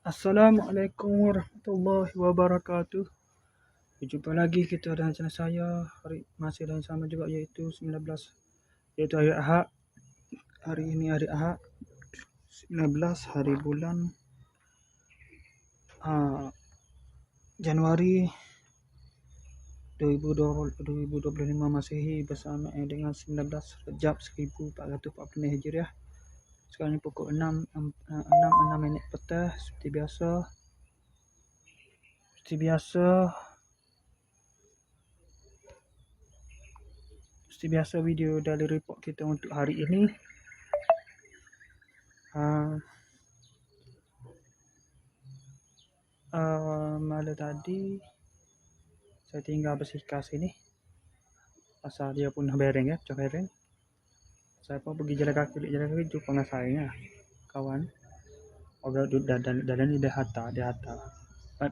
Assalamualaikum warahmatullahi wabarakatuh. Berjumpa lagi kita dengan channel saya. Masih dengan sama juga, iaitu 19, iaitu hari Ahad. Hari ini hari Ahad 19 hari bulan Januari 2025 Masehi, bersama dengan 19 Rejab 1440 Hijriah. Sekarang ni pukul 6 minit petang. Seperti biasa video dari report kita untuk hari ini. Malam tadi saya tinggal bersihkan sini, pasal dia pun bereng pecah bereng. Saya pun pergi jalan kaki jumpa dengan saya kawan. Orang dalam ni dia hantar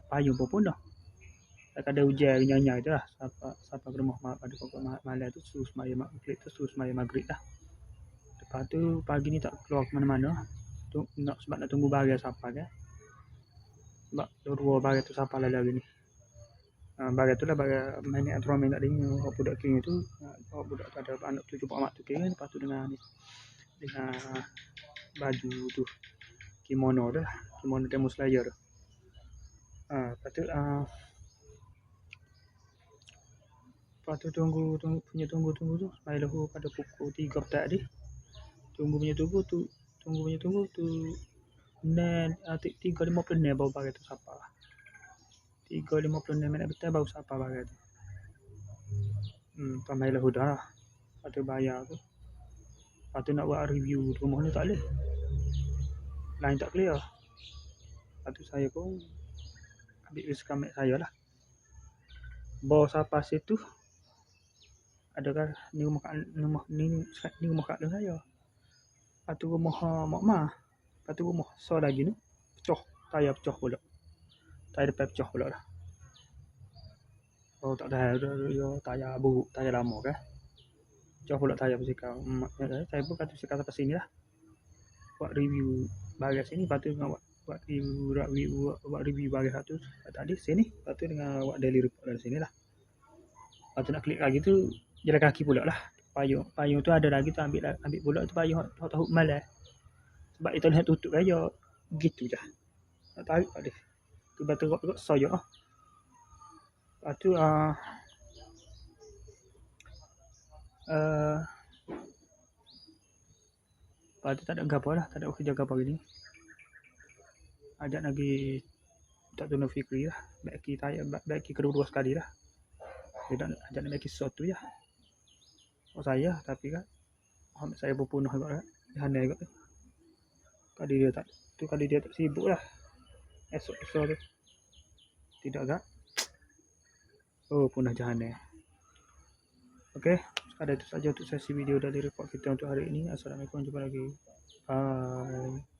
payung pun dah. Tak ada hujan nyanyi tu lah. Siapa ke rumah pada pokok malam tu suruh semaya maghrib dah. Lepas tu pagi ni tak keluar ke mana-mana. Sebab nak tunggu barang siapa kan. Sebab dua barang tu siapa lagi ni. Barang tu lah barang main atromen kat dia. Orang budak kini tu, orang budak tu ada anak tu jumpa mak tu kini. Lepas tu dengan baju tu, kimono Demon Slayer tu. Lepas tu tunggu tu sampai lahu pada pukul 3 tadi. Tunggu tu 3.50 baru barang tu siapa. 3.50 minit betul baru siapa barang tu. Sampai lahu dah lah. Lepas tu bayar tu. Lepas tu nak buat review rumah ni tak boleh. Line tak clear. Lepas tu saya pun ambil whiskamate saya lah. Bawah siapa situ adakah ni rumah kak dia saya. Lepas tu rumah mak ma. Lepas tu rumah so lagi ni pecah, tayar pecah pula. Tayar depan pecah pula dah. Oh tak tahu tayar buruk, tayar lama kan. Pecah pula tayar basikal. Saya pun kata basikal sampai sini lah. Buat review barang sini, lepas tu dengan buat review barang satu tadi sini. Lepas tu dengan buat daily report dari sini lah. Lepas tu nak klik lagi tu jalan kaki pula lah. Payung tu ada lagi tu, ambil pula tu payung tahu malas. Sebab itu nak tutup aja gitu je. Tak tarik tak dia. Tu teruk saya ah. Lepas tu lepas tu tak ada gapo lah, tak ada kerja gapo gini. Ajak lagi tak tahu Fikri lah. Baiki kedua sekali lah. Dia nak ajak nak baiki sesuatu ya. Saya tapi kan saya berpunah juga kan. Jahana juga tu. Kali dia tak sibuk lah. Esok tu. Tidak kan? Punah jahana. Okey, ada itu saja untuk sesi video dari report kita untuk hari ini. Assalamualaikum, jumpa lagi. Bye.